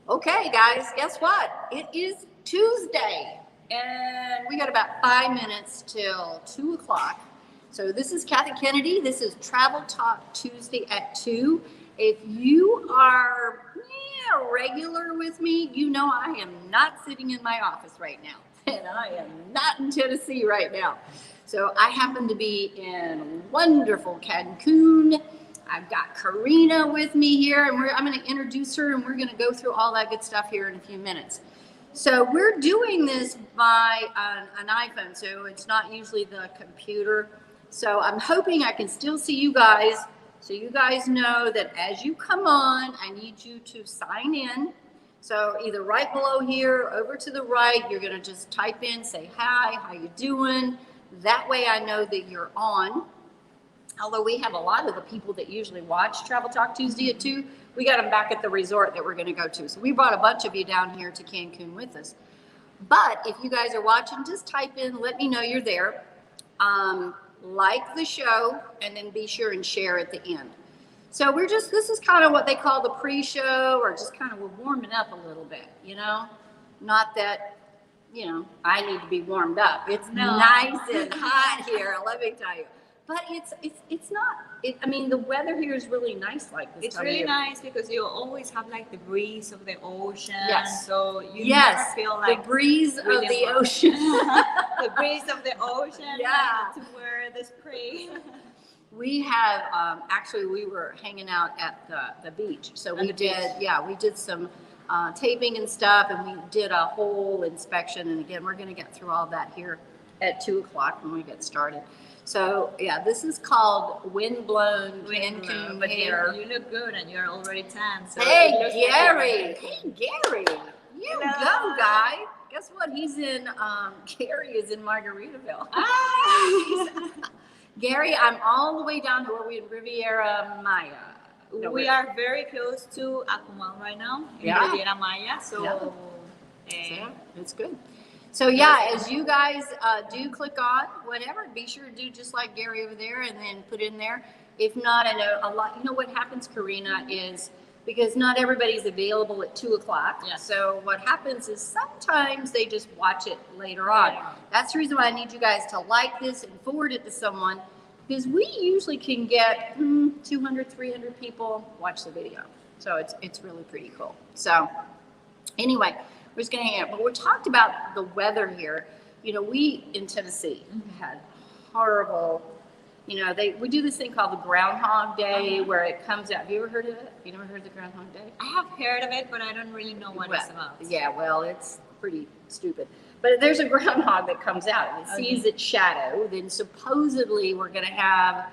Okay, guys, guess what? It is Tuesday, and we got about 5 minutes till 2 o'clock. So this is Kathy Kennedy. This is Travel Talk Tuesday at 2. If you are regular with me, you know I am not sitting in my office right now, and I am not in Tennessee right now. So I happen to be in wonderful Cancun. I've got Karina with me here, and I'm going to introduce her, and we're going to go through all that good stuff here in a few minutes. So we're doing this by an iPhone, so it's not usually the computer. So I'm hoping I can still see you guys, so you guys know that as you come on, I need you to sign in. So either right below here, over to the right, you're going to just type in, say hi, how you doing? That way I know that you're on. Although we have a lot of the people that usually watch Travel Talk Tuesday at 2, we got them back at the resort that we're going to go to. So we brought a bunch of you down here to Cancun with us. But if you guys are watching, just type in, let me know you're there. Like the show, and then be sure and share at the end. So this is kind of what they call the pre-show, or just kind of we're warming up a little bit, you know? Not that, I need to be warmed up. It's nice and hot here, let me tell you. But it's not. I mean, the weather here is really nice like this. It's really nice because you always have like the breeze of the ocean. Yes. So you never feel like the breeze of the ocean. The breeze of the ocean. Yeah. To wear the spray. We have actually we were hanging out at the beach. So we did some taping and stuff, and we did a whole inspection. And again, we're going to get through all that here at 2 o'clock when we get started. So this is called Windblown Cancun but hair. You look good, and you're already tan. So hey Gary, you go, guy. Guess what? He's in. Gary is in Margaritaville. Gary, I'm all the way down to where we in Riviera Maya. No, we are very close to Akumal right now in Riviera Maya. So it's good. So as you guys do click on whatever, be sure to do just like Gary over there and then put in there. If not, I know a lot, what happens, Karina, is because not everybody's available at 2 o'clock. Yes. So what happens is sometimes they just watch it later on. That's the reason why I need you guys to like this and forward it to someone, because we usually can get 200, 300 people watch the video. So it's really pretty cool. So anyway, we're just going to hang out. But we talked about the weather here. We in Tennessee had horrible, we do this thing called the Groundhog Day where it comes out. Have you ever heard of it? You never heard of the Groundhog Day? I have heard of it, but I don't really know what it's about. Yeah, well, it's pretty stupid. But there's a groundhog that comes out and it sees its shadow. Then supposedly we're going to have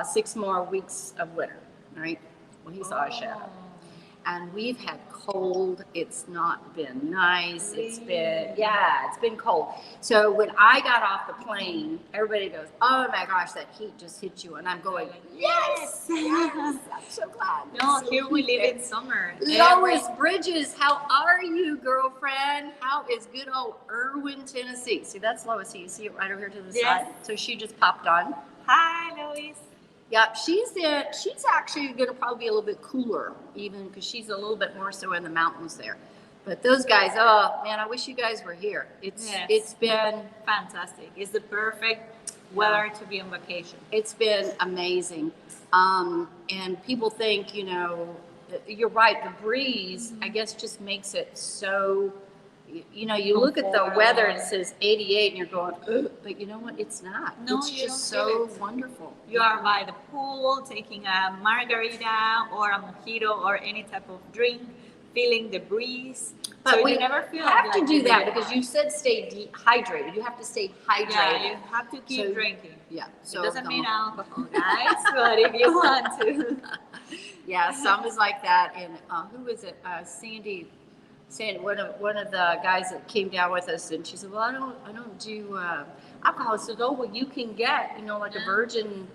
6 more weeks of winter, right? Well, he saw a shadow. And we've had cold. It's not been nice. It's been cold. So when I got off the plane, everybody goes, oh my gosh, that heat just hit you. And I'm going, yes, I'm so glad. No, here we live in summer. Lois Bridges, how are you, girlfriend? How is good old Irwin, Tennessee? See, that's Lois. You see it right over here to the side? So she just popped on. Hi, Lois. Yep, she's actually going to probably be a little bit cooler, even because she's a little bit more so in the mountains there. But those guys, oh man, I wish you guys were here. It's been fantastic. It's the perfect weather to be on vacation. It's been amazing, and people think you're right. The breeze, I guess, just makes it so. You look at the weather and it says 88 and you're going, ugh, but you know what? It's not. No, it's just so wonderful. You are by the pool, taking a margarita or a mojito or any type of drink, feeling the breeze. But so we you never feel have like to do that because you said stay dehydrated. You have to stay hydrated. Yeah, you have to keep drinking. Yeah. So it doesn't mean alcohol, guys, but if you want to. Yeah, some is like that. And who is it? Sandy, one of the guys that came down with us, and she said, well, I don't do alcohol. I said, oh, well, you can get, like a virgin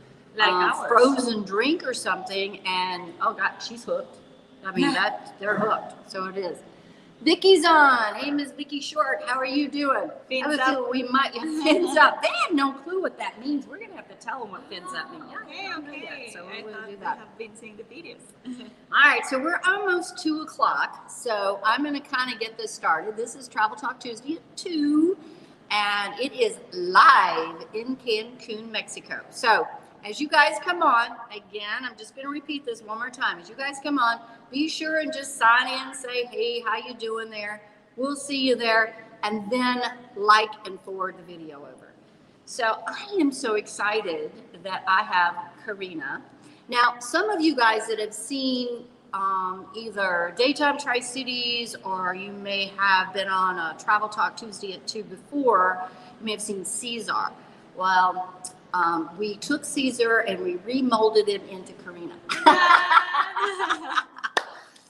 frozen drink or something, and oh God, she's hooked. I mean, they're hooked. So it is. Vicky's on. Hey, Miss Vicky Short, how are you doing? Fins I was up. thinking we might fins up. They have no clue what that means. We're gonna have to tell them what fins up means. Yeah, they don't know that, so I we'll thought do you that. have been seeing the videos. All right, so we're almost 2 o'clock, so I'm going to kind of get this started. This is Travel Talk Tuesday at 2, and it is live in Cancun, Mexico. So as you guys come on, again, I'm just going to repeat this one more time. As you guys come on, be sure and just sign in, say, hey, how you doing there? We'll see you there, and then like and forward the video over. So I am so excited that I have Karina. Now, some of you guys that have seen either Daytime Tri-Cities or you may have been on a Travel Talk Tuesday at 2 before, you may have seen Caesar. Well, we took Caesar and we remolded him into Karina.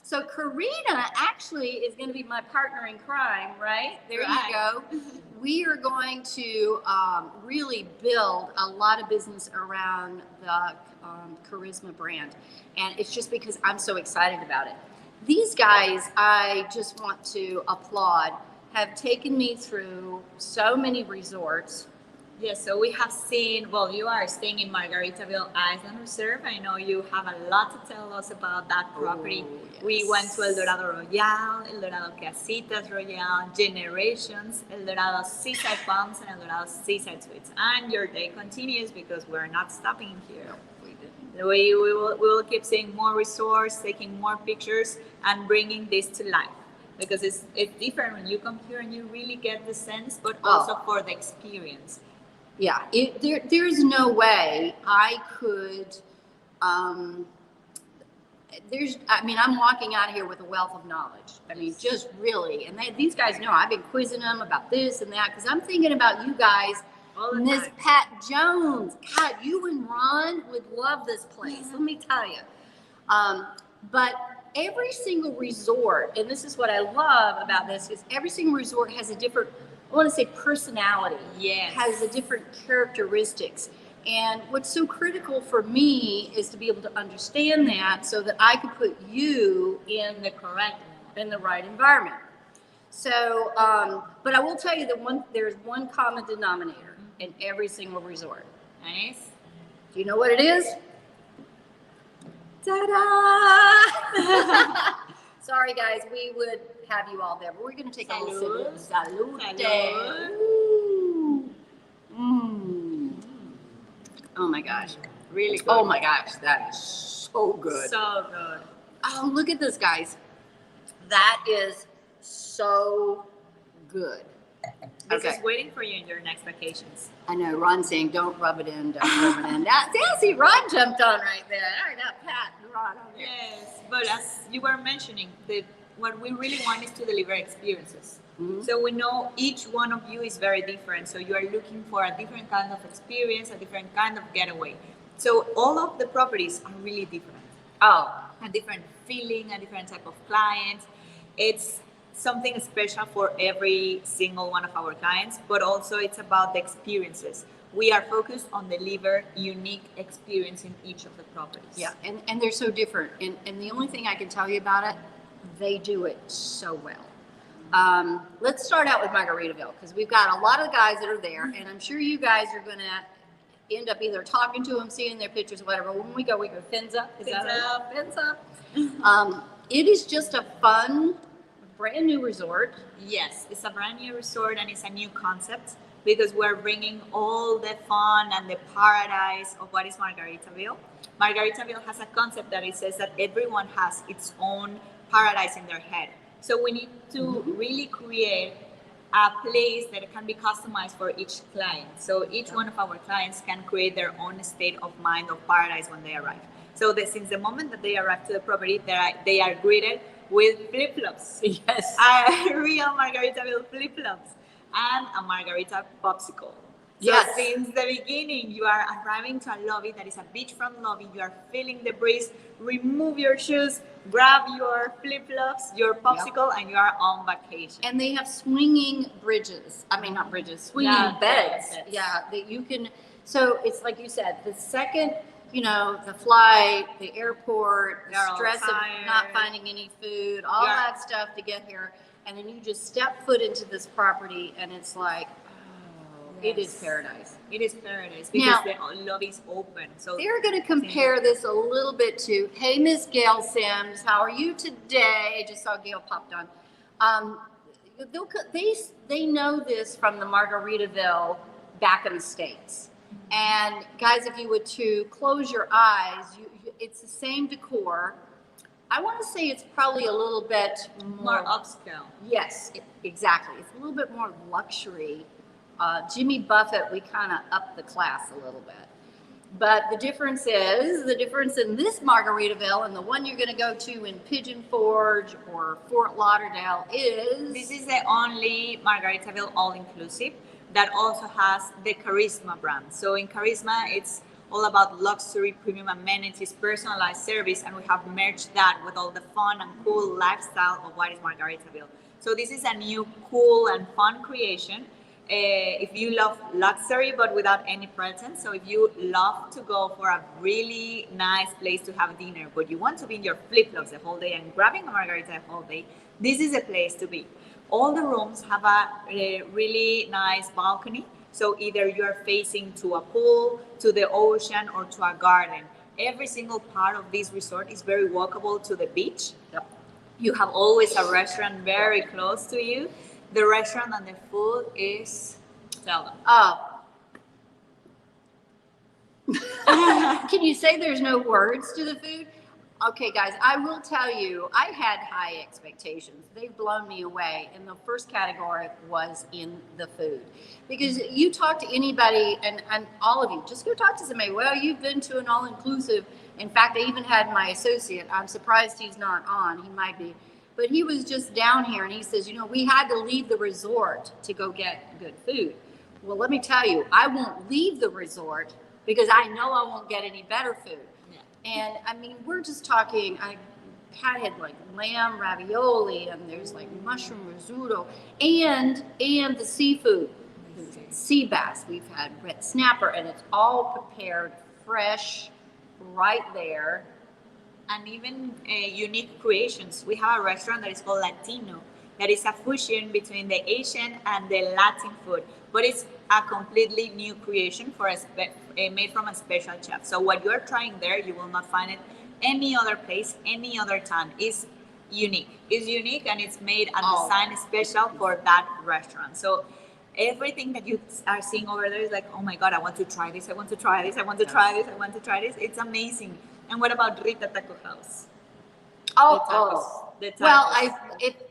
So Karina actually is going to be my partner in crime, right? There you go. We are going to really build a lot of business around the KARISMA brand. And it's just because I'm so excited about it. These guys, I just want to applaud, have taken me through so many resorts. Yes, so we have seen, well, you are staying in Margaritaville Island Reserve. I know you have a lot to tell us about that property. Oh, yes. We went to El Dorado Royale, El Dorado Casitas Royale, Generations, El Dorado Seaside Palms, and El Dorado Seaside Suites. And your day continues because we're not stopping here. We will keep seeing more resorts, taking more pictures, and bringing this to life. Because it's different when you come here and you really get the sense, but also for the experience. Yeah, there's no way I could. I'm walking out of here with a wealth of knowledge. I mean, just really, and these guys know I've been quizzing them about this and that because I'm thinking about you guys. Miss Pat Jones, God, you and Ron would love this place. Let me tell you. But every single resort, and this is what I love about this, is every single resort has a different, I want to say personality. Yes. Has a different characteristics. And what's so critical for me is to be able to understand that so that I can put you in the right environment. So, but I will tell you that there's one common denominator in every single resort. Nice. Do you know what it is? Ta-da! Sorry, guys, we would have you all there, but we're going to take a little sip. Salute. Oh my gosh. Really good. Oh my gosh, that is so good. So good. Oh, look at this, guys. That is so good. This is waiting for you in your next vacations. I know, Ron's saying, don't rub it in, don't rub it in. See, Ron jumped on right there. I got Pat and Ron on there. Yes, but as you were mentioning, what we really want is to deliver experiences. Mm-hmm. So we know each one of you is very different. So you are looking for a different kind of experience, a different kind of getaway. So all of the properties are really different. A different feeling, a different type of client. It's something special for every single one of our clients, but also it's about the experiences. We are focused on deliver unique experience in each of the properties. Yeah, and they're so different. And the only thing I can tell you about it, they do it so well. Let's start out with Margaritaville because we've got a lot of guys that are there, and I'm sure you guys are going to end up either talking to them, seeing their pictures, or whatever. When we go fins up. Fins up. It is just a fun, brand new resort. Yes, it's a brand new resort and it's a new concept because we're bringing all the fun and the paradise of what is Margaritaville. Margaritaville has a concept that it says that everyone has its own paradise in their head. So we need to really create a place that can be customized for each client. So each one of our clients can create their own state of mind of paradise when they arrive. So since the moment that they arrive to the property, they are greeted with flip-flops. Yes. Real Margaritaville flip-flops and a margarita popsicle. So yes. Since the beginning, you are arriving to a lobby that is a beachfront lobby. You are feeling the breeze. Remove your shoes, grab your flip-flops, your popsicle, and you are on vacation. And they have swinging bridges. I mean, not bridges, swinging beds. Yeah, that you can. So it's like you said, the second you know, the flight, the airport, the They're all stress of tired. not finding any food, all Yeah. that stuff to get here. And then you just step foot into this property and it's like, oh, it is Yes. paradise. It is paradise because Now- the lobby is open. So They're going to compare this a little bit to, hey, Miss Gail Sims, how are you today? I just saw Gail popped on. They know this from the Margaritaville back in the States. And guys, if you were to close your eyes, it's the same decor. I want to say it's probably a little bit more upscale. Yes, exactly. It's a little bit more luxury. Jimmy Buffett, we kind of upped the class a little bit. But the difference in this Margaritaville and the one you're going to go to in Pigeon Forge or Fort Lauderdale is... This is the only Margaritaville all-inclusive that also has the KARISMA brand. So in KARISMA, it's all about luxury, premium amenities, personalized service, and we have merged that with all the fun and cool lifestyle of what is Margaritaville. So this is a new cool and fun creation. If you love luxury but without any presence, so if you love to go for a really nice place to have dinner, but you want to be in your flip-flops the whole day and grabbing a margarita the whole day, this is a place to be. All the rooms have a really nice balcony, so either you're facing to a pool, to the ocean, or to a garden. Every single part of this resort is very walkable to the beach. Yep. You have always a restaurant very close to you. The restaurant and the food is, tell them. Oh. Can you say there's no words to the food? Okay, guys, I will tell you, I had high expectations. They've blown me away. And the first category was in the food. Because you talk to anybody, and all of you, just go talk to somebody. Well, you've been to an all-inclusive. In fact, I even had my associate. I'm surprised he's not on. He might be. But he was just down here and he says, you know, we had to leave the resort to go get good food. Well, let me tell you, I won't leave the resort because I know I won't get any better food. Yeah. And I mean, we're just talking, I had like lamb ravioli and there's like mushroom risotto and the seafood, sea bass. We've had red snapper and it's all prepared fresh right there. And even unique creations. We have a restaurant that is called Latino, that is a fusion between the Asian and the Latin food, but it's a completely new creation for made from a special chef. So what you're trying there, you will not find it any other place, any other time. It's unique. It's unique and it's made and designed special for that restaurant. So everything that you are seeing over there is like, oh my God, I want to try this, I want to try this, I want to try this, I want to try this. It's amazing. And what about Rita Taco House? The tacos. Well,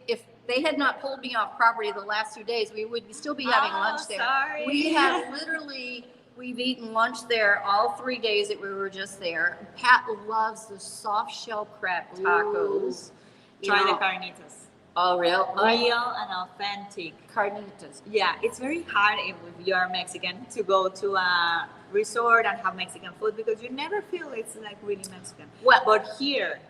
if they had not pulled me off property the last 2 days, we would still be having lunch there. Sorry. We've eaten lunch there all 3 days that we were just there. Pat loves the soft shell crab tacos. Try the carnitas. Oh, real? Real and authentic. Carnitas. Yeah, it's very hard if you're Mexican to go to a resort and have Mexican food because you never feel it's like really Mexican. Well, but here,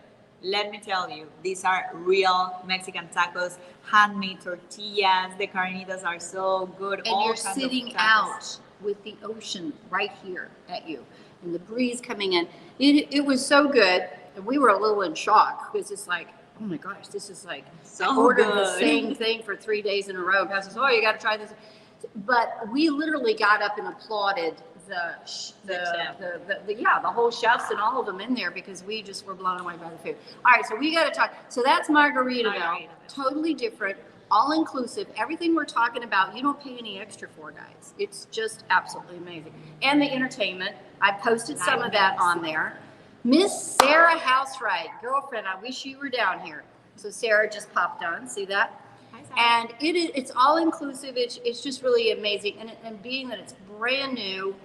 let me tell you, these are real Mexican tacos, handmade tortillas. The carnitas are so good. And all you're kinds of sitting tacos. out with the ocean right here at you and the breeze coming in. It was so good. And we were a little in shock because it's like, oh my gosh, this is like, So I ordered good. the same thing for 3 days in a row. Guys says, oh, you got to try this. But we literally got up and applauded the whole chefs and all of them in there because we just were blown away by the food. All right, so we got to talk. So that's Margaritaville, totally different, all inclusive. Everything we're talking about, you don't pay any extra for, guys. It's just absolutely amazing. And the entertainment, I posted some of that on there. Miss Sarah Housewright, girlfriend, I wish you were down here. So Sarah just popped on, see that? Hi, Sarah. And it's all inclusive. It's just really amazing. And being that it's brand new,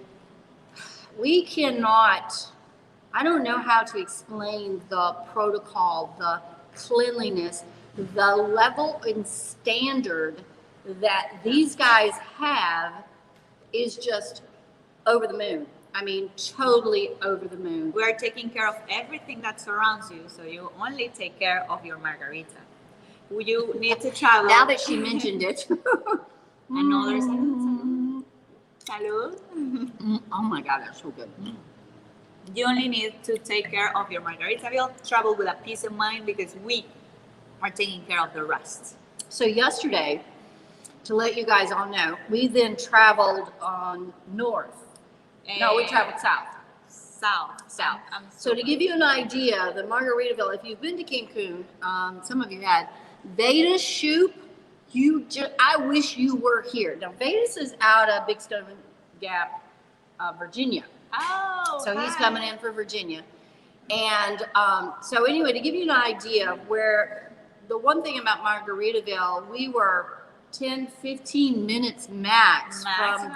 we cannot, I don't know how to explain the protocol, the cleanliness, the level and standard that these guys have is just over the moon. I mean, totally over the moon. We are taking care of everything that surrounds you, so you only take care of your margarita. You need to travel. Now that she mentioned it. Another salud. Oh my God, that's so good. You only need to take care of your Margaritaville, travel with a peace of mind because we are taking care of the rest. So yesterday, to let you guys all know, we then traveled on north. No, we traveled south. South. So to give you an idea, the Margaritaville, if you've been to Cancun, some of you had, Vedas Shoop, I wish you were here. Now, Vedas is out of Big Stone Gap, Virginia. Oh, So he's coming in for Virginia. And so anyway, to give you an idea of where, the one thing about Margaritaville, we were 10, 15 minutes max from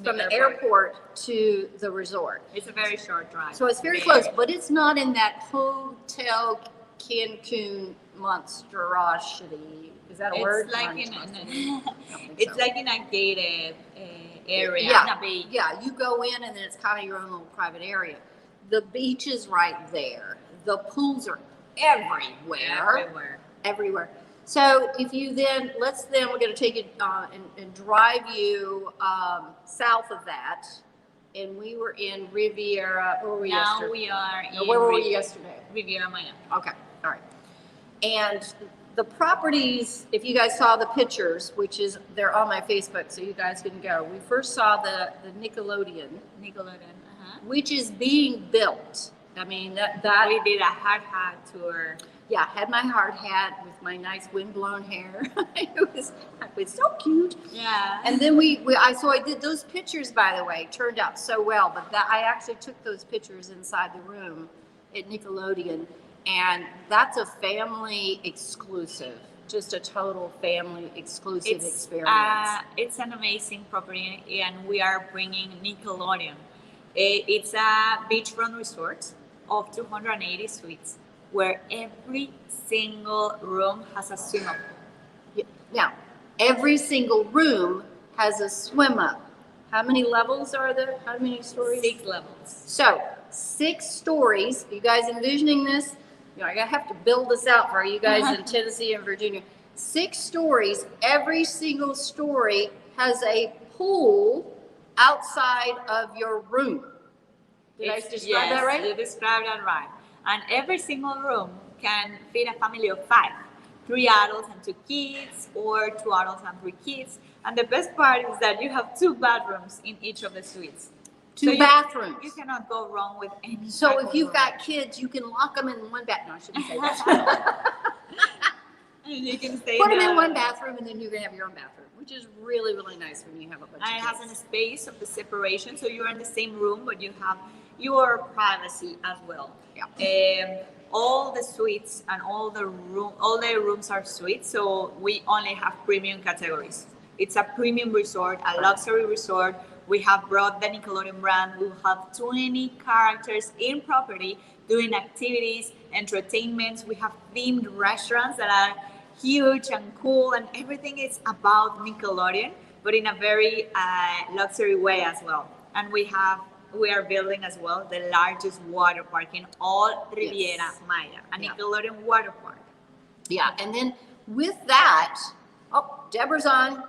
the airport to the resort. It's a very short drive. So it's very close, but it's not in that Hotel Cancun monstrosity. Is that a word? Like it's so. like in a gated area. Yeah, you go in and then it's kind of your own little private area. The beach is right there. The pools are everywhere. So if you then, we're going to take it and drive you south of that. And we were in Riviera. Where were we yesterday? Now we are in where were we yesterday? Riviera Maya. Okay, all right. And the properties, if you guys saw the pictures, they're on my Facebook, so you guys can go. We first saw the Nickelodeon, which is being built. I mean, that we did a hard hat tour. Yeah, I had my hard hat with my nice windblown hair. it was so cute. Yeah. And then I did those pictures, by the way, turned out so well. But I actually took those pictures inside the room at Nickelodeon, and that's a family exclusive, just a total family exclusive experience. It's an amazing property, and we are bringing Nickelodeon. It's a beachfront resort of 280 suites, where every single room has a swim up. Yeah. Now, every single room has a swim up. How many levels are there? How many stories? 6 levels. So 6 stories. You guys envisioning this? I have to build this out for you guys in Tennessee and Virginia. 6 stories. Every single story has a pool outside of your room. Did I describe that right? You described that right. And every single room can fit a family of 5, 3 adults and 2 kids, or 2 adults and 3 kids. And the best part is that you have 2 bathrooms in each of the suites. 2 bathrooms. You cannot go wrong with any. So if you've got kids, you can lock them in one bathroom. No, I shouldn't say that. You can stay. Put them in one bathroom, and then you can have your own bathroom, which is really, really nice when you have a bunch of kids. And it has a space of the separation, so you're in the same room, but you have your privacy as well. Yeah. All the suites and all the rooms are suites, so we only have premium categories. It's a premium resort, a luxury resort. We have brought the Nickelodeon brand. We have 20 characters in property doing activities, entertainments. We have themed restaurants that are huge and cool, and everything is about Nickelodeon, but in a very luxury way as well. And we are building as well the largest water park in all Riviera Maya, a Nickelodeon water park. Yeah, and then with that, Deborah's on.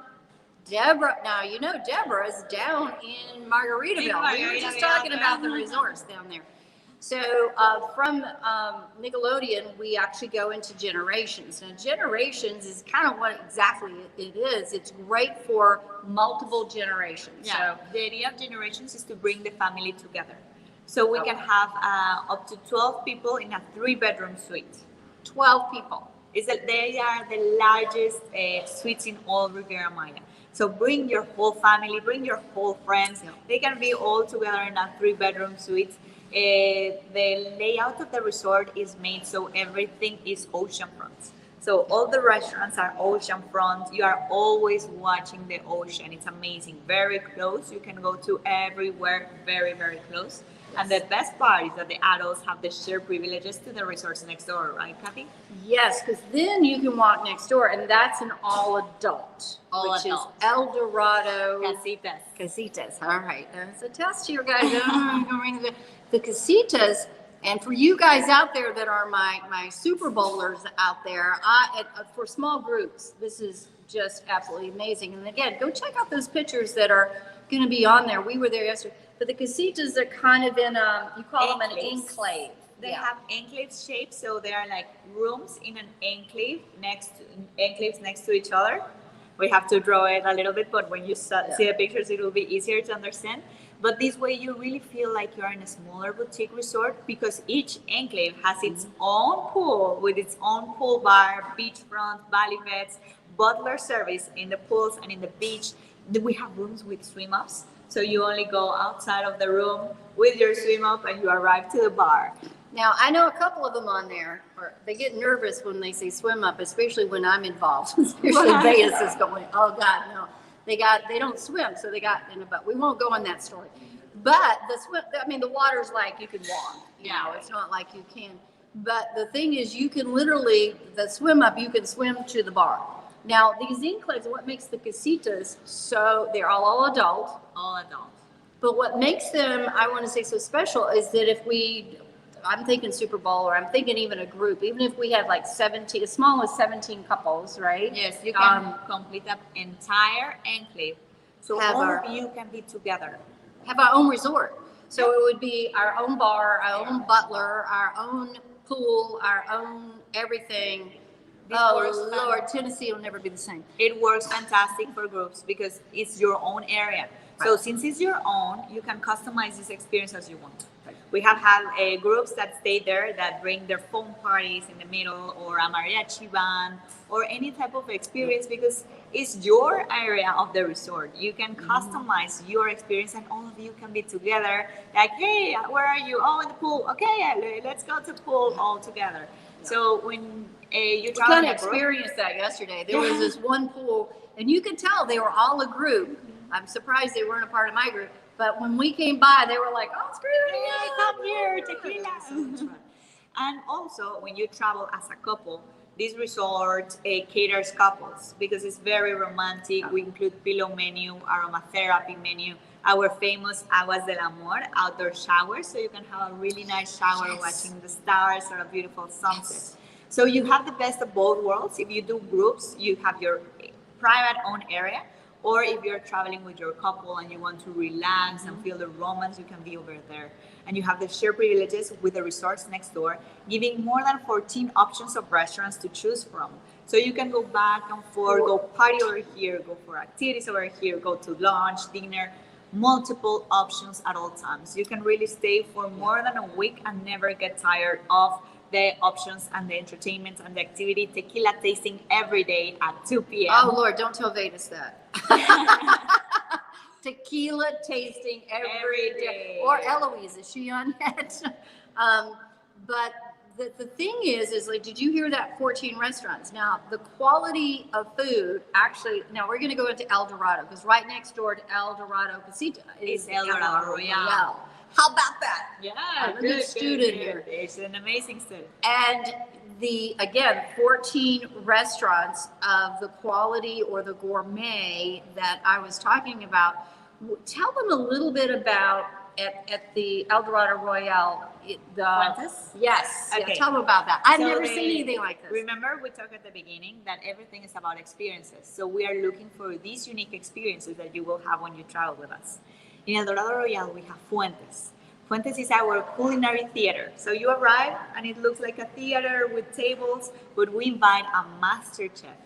Deborah, now you know Deborah's down in Margaritaville. We were just talking about the resorts down there. So from Nickelodeon, we actually go into Generations. Now, Generations is kind of what exactly it is. It's great for multiple generations. Yeah. So the idea of Generations is to bring the family together. So we can have up to 12 people in a 3-bedroom suite. 12 people. They are the largest suites in all Riviera Maya. So bring your whole family, bring your whole friends. Yeah. They can be all together in a 3-bedroom suite. The layout of the resort is made so everything is oceanfront. So all the restaurants are oceanfront. You are always watching the ocean. It's amazing. Very close. You can go to everywhere very, very close. And the best part is that the adults have the shared privileges to the resorts next door, right, Kathy? Yes, because then you can walk next door, and that's an all-adult, which is El Dorado. Casitas. All right. There's a test here, guys. The Casitas, and for you guys out there that are my Super Bowlers out there, for small groups, this is just absolutely amazing. And again, go check out those pictures that are going to be on there. We were there yesterday. But the casitas are kind of in you call them an Enclaves. enclave. They have enclave shape, so they are like rooms in an enclave enclaves next to each other. We have to draw it a little bit, but when you see the pictures, it will be easier to understand. But this way, you really feel like you're in a smaller boutique resort because each enclave has its own pool with its own pool bar, beachfront, valley beds, butler service in the pools and in the beach. We have rooms with swim ups, so you only go outside of the room with your swim up and you arrive to the bar. Now, I know a couple of them on there, or they get nervous when they say swim up, especially when I'm involved, especially Vegas is going, oh God, no. They don't swim, so they got in a boat. We won't go on that story. But the water's like you can walk. You know, it's not like you can. But the thing is, you can literally, the swim up, you can swim to the bar. Now, these enclaves, what makes the casitas they're all adult. All adult. But what makes them, I want to say, so special is that I'm thinking Super Bowl, or I'm thinking even a group, even if we had like 17, as small as 17 couples, right? Yes, you can complete an entire enclave. So all of you can be together. Have our own resort. So it would be our own bar, our own butler, our own pool, our own everything. Lord, Tennessee will never be the same. It works fantastic for groups because it's your own area. So since it's your own, you can customize this experience as you want. We have had groups that stay there that bring their phone parties in the middle, or a mariachi band, or any type of experience because it's your area of the resort. You can customize your experience and all of you can be together. Like, hey, where are you? Oh, in the pool. Okay, let's go to the pool all together. Yeah. So when you travel, we kind of experienced that yesterday. There was this one pool, and you could tell they were all a group. I'm surprised they weren't a part of my group. But when we came by, they were like, oh, screw it, come here, tequila. And also, when you travel as a couple, this resort caters couples because it's very romantic. We include pillow menu, aromatherapy menu, our famous Aguas del Amor outdoor showers, so you can have a really nice shower watching the stars or a beautiful sunset. So you have the best of both worlds. If you do groups, you have your private own area. Or if you're traveling with your couple and you want to relax and feel the romance, you can be over there. And you have the shared privileges with the resorts next door, giving more than 14 options of restaurants to choose from. So you can go back and forth, go party over here, go for activities over here, go to lunch, dinner, multiple options at all times. You can really stay for more than a week and never get tired of the options and the entertainment and the activity. Tequila tasting every day at 2 p.m. Oh, Lord, don't tell Vegas that. Tequila tasting every day. Or Eloise, is she on yet? But the thing is like, did you hear that 14 restaurants? Now, the quality of food, actually, now we're going to go into El Dorado, because right next door to El Dorado Casita is El Dorado Royale. How about that? Yeah, I'm a good student here. It's an amazing student. And 14 restaurants of the quality or the gourmet that I was talking about. Tell them a little bit about at the El Dorado Royale. Fuentes? Yes. Okay. Yeah, tell them about that. I've never seen anything like this. Remember, we talked at the beginning that everything is about experiences. So we are looking for these unique experiences that you will have when you travel with us. In El Dorado Royale, we have Fuentes. Fuentes is our culinary theater. So you arrive and it looks like a theater with tables, but we invite a master chef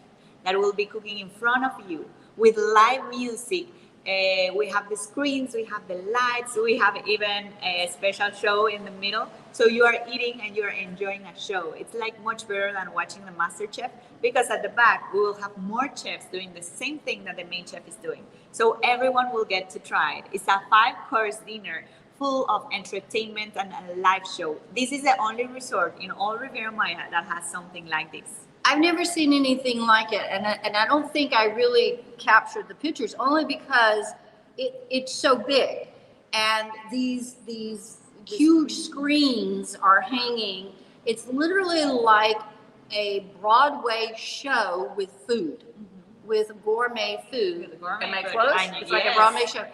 that will be cooking in front of you with live music. We have the screens, we have the lights, we have even a special show in the middle. So you are eating and you're enjoying a show. It's like much better than watching the master chef, because at the back, we will have more chefs doing the same thing that the main chef is doing. So everyone will get to try it. It's a 5-course dinner full of entertainment and a live show. This is the only resort in all Riviera Maya that has something like this. I've never seen anything like it, and I don't think I really captured the pictures, only because it's so big, and these huge screens are hanging. It's literally like a Broadway show with food, with gourmet food. Am I close? It's like a Broadway show.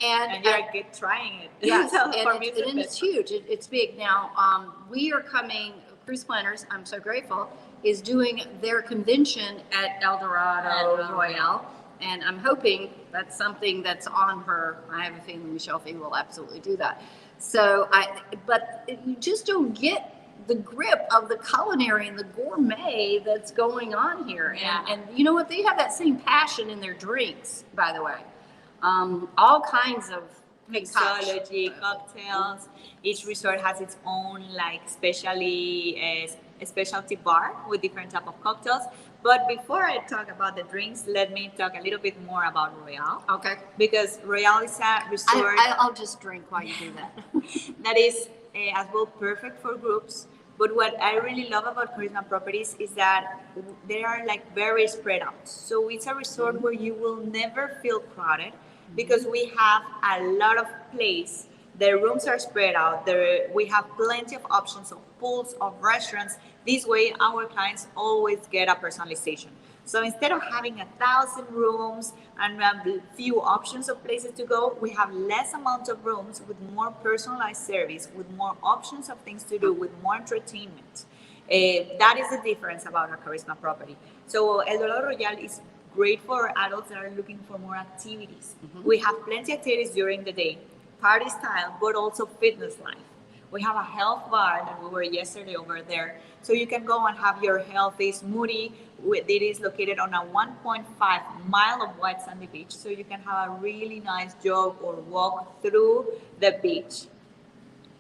And you're good trying it. Yes, so and it's huge. It's big. Now, we are coming, Cruise Planners, I'm so grateful, is doing their convention at El Dorado Royale. And I'm hoping that's something that's on her. I have a feeling Michelle Fee will absolutely do that. So but you just don't get the grip of the culinary and the gourmet that's going on here. Yeah. And you know what? They have that same passion in their drinks, by the way. All kinds of Mixology, cocktails. Each resort has its own like specialty bar with different type of cocktails. But before I talk about the drinks, let me talk a little bit more about Royale. Okay. Because Royale is a resort I'll just drink while you do that. that is as well perfect for groups. But what I really love about Karisma properties is that they are like very spread out. So it's a resort where you will never feel crowded because we have a lot of place. The rooms are spread out. We have plenty of options of pools, of restaurants. This way, our clients always get a personalization. So instead of having 1,000 rooms and a few options of places to go, we have less amount of rooms with more personalized service, with more options of things to do, with more entertainment. That is the difference about a Karisma property. So El Dorado Royal is great for adults that are looking for more activities. We have plenty of activities during the day, party style, but also fitness life. We have a health bar that we were yesterday over there. So you can go and have your healthy smoothie. It is located on a 1.5 mile of white sandy beach. So you can have a really nice jog or walk through the beach.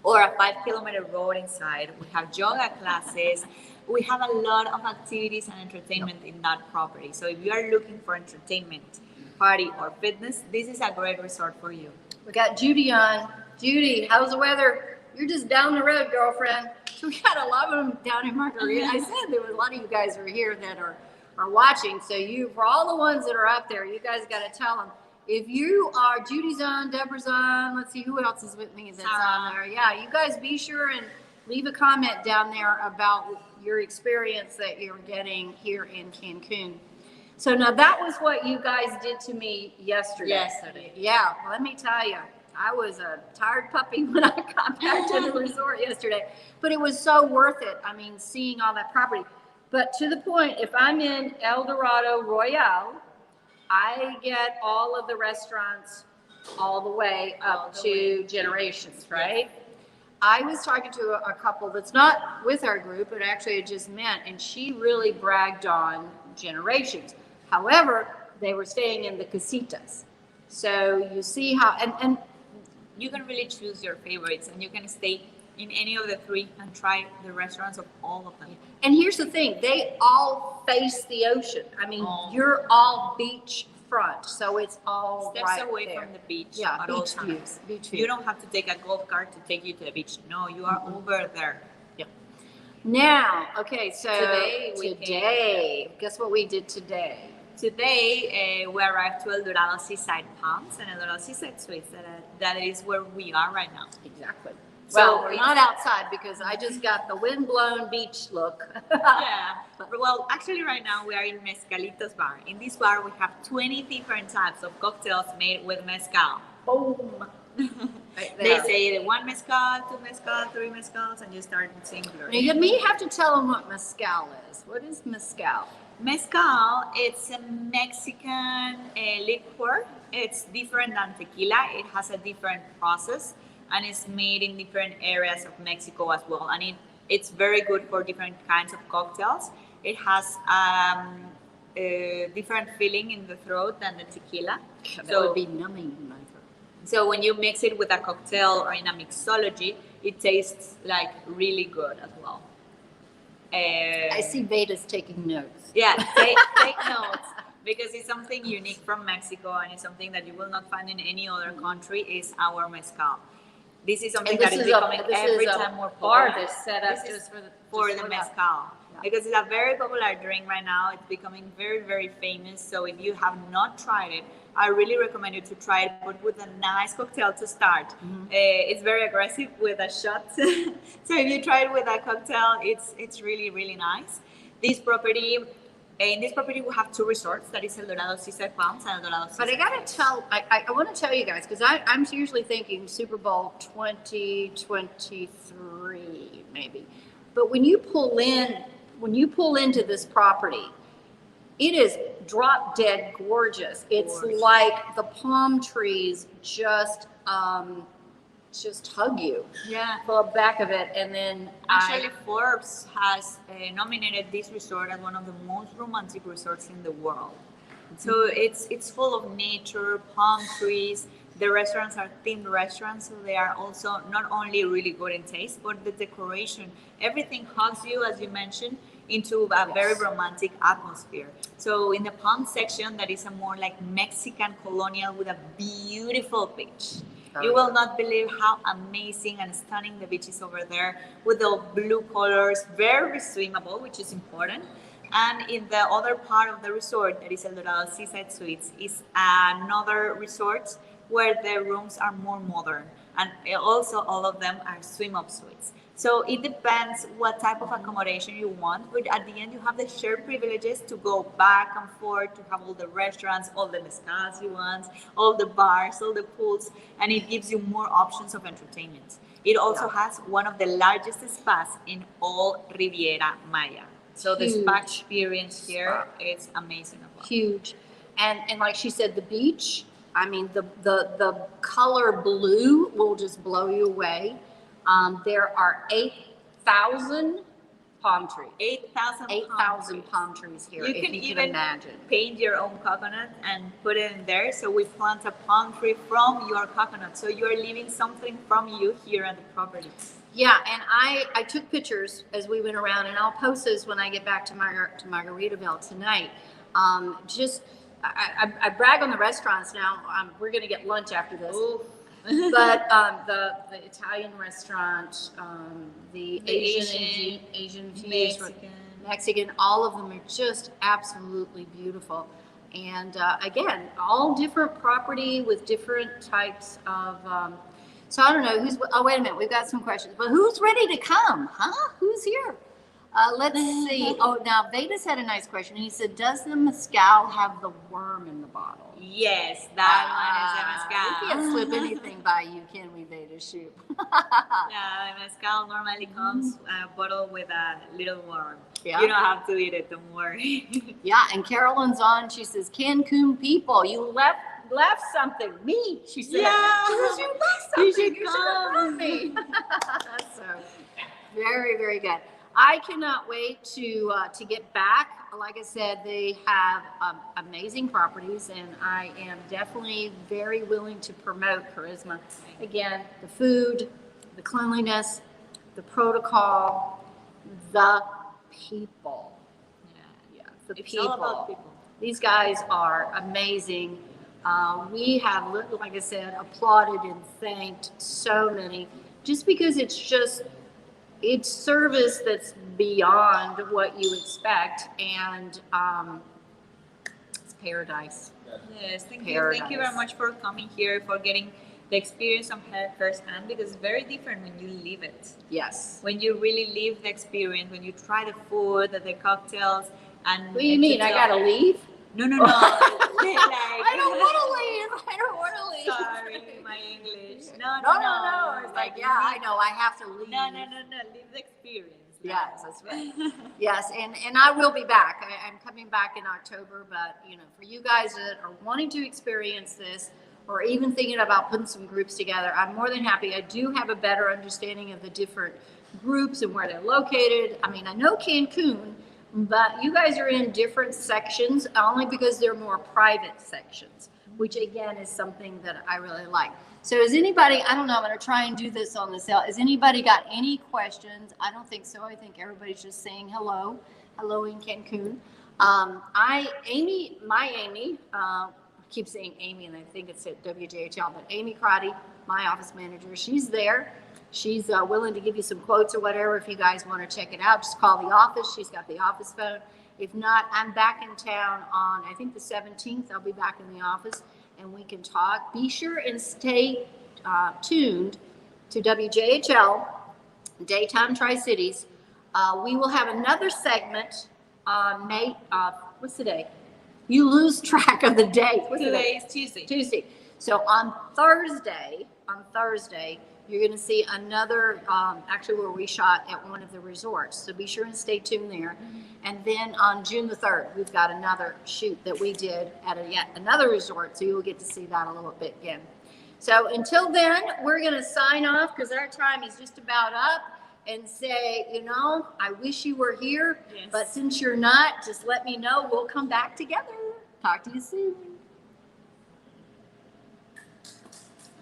Or a 5-kilometer road inside. We have yoga classes. We have a lot of activities and entertainment in that property. So if you are looking for entertainment, party, or fitness, this is a great resort for you. We got Judy on. Judy, how's the weather? You're just down the road, girlfriend. So we got a lot of them down in Margarita. I said there was a lot of you guys are here that are watching. So for all the ones that are up there, you guys got to tell them. If you are, Judy's on, Deborah's on, let's see who else is with me that's on there. Yeah, you guys be sure and leave a comment down there about your experience that you're getting here in Cancun. So now that was what you guys did to me yesterday. Yeah, let me tell you, I was a tired puppy when I got back to the resort yesterday, but it was so worth it. I mean, seeing all that property. But to the point, if I'm in El Dorado Royale, I get all of the restaurants all the way up to Generations, right? I was talking to a couple that's not with our group, but actually I just met, and she really bragged on Generations. However, they were staying in the casitas. So you see how, and you can really choose your favorites, and you can stay in any of the three and try the restaurants of all of them. And here's the thing, they all face the ocean. I mean, you're all beach front, so it's all steps right away there. from the beach. Yeah, at beach all times. Beach view. You don't have to take a golf cart to take you to the beach. No, you are over there. Yeah. Now, okay, so today, guess what we did today? Today, we arrived to El Dorado Seaside Palms and El Dorado Seaside Suites. That is where we are right now. Exactly. So Well, we're not outside because I just got the wind-blown beach look. Yeah. Well, actually, right now we are in Mezcalitos Bar. In this bar, we have 20 different types of cocktails made with mezcal. Boom. They say 1 mezcal, 2 mezcal, 3 mezcals, and you start seeing blurry. You may have to tell them what mezcal is. What is mezcal? Mezcal, it's a Mexican liquor. It's different than tequila. It has a different process, and it's made in different areas of Mexico as well. And it's very good for different kinds of cocktails. It has a different feeling in the throat than the tequila. That would be numbing in my throat. So when you mix it with a cocktail or in a mixology, it tastes like really good as well. I see Veda's taking notes. Yeah, take notes, because it's something unique from Mexico, and it's something that you will not find in any other country, is our mezcal. This is something that is becoming every time more popular. Bar that's set up just for the mezcal. Yeah. Because it's a very popular drink right now. It's becoming very, very famous. So if you have not tried it, I really recommend you to try it, but with a nice cocktail to start. It's very aggressive with a shot. So if you try it with a cocktail, it's really, really nice. In this property, we have 2 resorts. That is El Dorado Seaside Palms and El Dorado Seaside. But I gotta tell, I want to tell you guys, because I'm seriously thinking Super Bowl 2023 maybe. But when you pull into this property, it is drop dead gorgeous. It's Gorgeous. like the palm trees just hug you. Yeah. The back of it, and then Actually, Forbes has nominated this resort as one of the most romantic resorts in the world. So it's full of nature, palm trees. The restaurants are themed restaurants, so they are also not only really good in taste, but the decoration, everything hugs you, as you mentioned, into a very romantic atmosphere. So in the palm section, that is a more like Mexican colonial with a beautiful beach. You will not believe how amazing and stunning the beach is over there with the blue colors, very swimmable, which is important. And in the other part of the resort, that is El Dorado Seaside Suites, is another resort where the rooms are more modern. And also all of them are swim-up suites. So it depends what type of accommodation you want, but at the end you have the shared privileges to go back and forth, to have all the restaurants, all the mezcals you want, all the bars, all the pools, and it gives you more options of entertainment. It also has one of the largest spas in all Riviera Maya. So the spa experience here is amazing as well. huge, and like she said, the beach. I mean, the color blue will just blow you away. There are 8,000 palm trees. 8,000 palm trees here. You if can you even imagine. paint your own coconut and put it in there. So we plant a palm tree from your coconut. So you are leaving something from you here at the property. Yeah, and I took pictures as we went around, and I'll post those when I get back to Margaritaville tonight. I brag on the restaurants now. We're going to get lunch after this. Ooh. But the Italian restaurant, the Asian Mexican, all of them are just absolutely beautiful. And again, all different property with different types of. So I don't know who's. Oh, wait a minute, we've got some questions. But who's ready to come? Huh? Who's here? Let's see. Oh, now Vedas had a nice question. He said, "Does the mezcal have the worm in the bottle?" Yes, that one is a We mezcal. can't slip anything by you, can we, Vedas? Shoot. Yeah, mezcal normally comes bottled with a little worm. Yeah. You don't have to eat it, don't worry. Yeah, and Carolyn's on. She says, "Cancun people, you left something. Me," she said. Yeah. She says, "You left something. You should should have brought come." me." So, very, very good. I cannot wait to get back. Like I said, they have amazing properties, and I am definitely very willing to promote Karisma. Again, the food, the cleanliness, the protocol, the people. Yeah, the It's people. all about people. These guys are amazing. We have, like I said, applauded and thanked so many, just because it's service that's beyond what you expect, and it's paradise. Yes, thank you. Thank you very much for coming here, for getting the experience of firsthand, because it's very different when you live it. Yes. When you really live the experience, when you try the food, the cocktails, and What do you mean? I gotta leave? No. Like, I don't want to leave. I don't want to leave. Sorry, my English. No. It's like, yeah, I know. I have to leave. No. Live the experience. Yes, that's right. Yes, and I will be back. I'm coming back in October, but for you guys that are wanting to experience this, or even thinking about putting some groups together, I'm more than happy. I do have a better understanding of the different groups and where they're located. I mean, I know Cancun, but you guys are in different sections only because they're more private sections, which again is something that I really like. So is anybody, I don't know, I'm going to try and do this on the cell. Has anybody got any questions? I don't think so. I think everybody's just saying hello. Hello in Cancun. Amy, I keep saying Amy, and I think it's at WJHL, but Amy Crotty, my office manager, she's there. She's willing to give you some quotes or whatever. If you guys want to check it out, just call the office. She's got the office phone. If not, I'm back in town on, I think, the 17th. I'll be back in the office, and we can talk. Be sure and stay tuned to WJHL, Daytime Tri-Cities. We will have another segment on May, what's the day? You lose track of the day. Today is Tuesday. Tuesday. So on Thursday, you're going to see another, actually where we shot at one of the resorts. So be sure and stay tuned there. And then on June the 3rd, we've got another shoot that we did at yet another resort. So you'll get to see that a little bit again. So until then, we're going to sign off because our time is just about up, and say, you know, I wish you were here, Yes. but since you're not, just let me know. We'll come back together. Talk to you soon.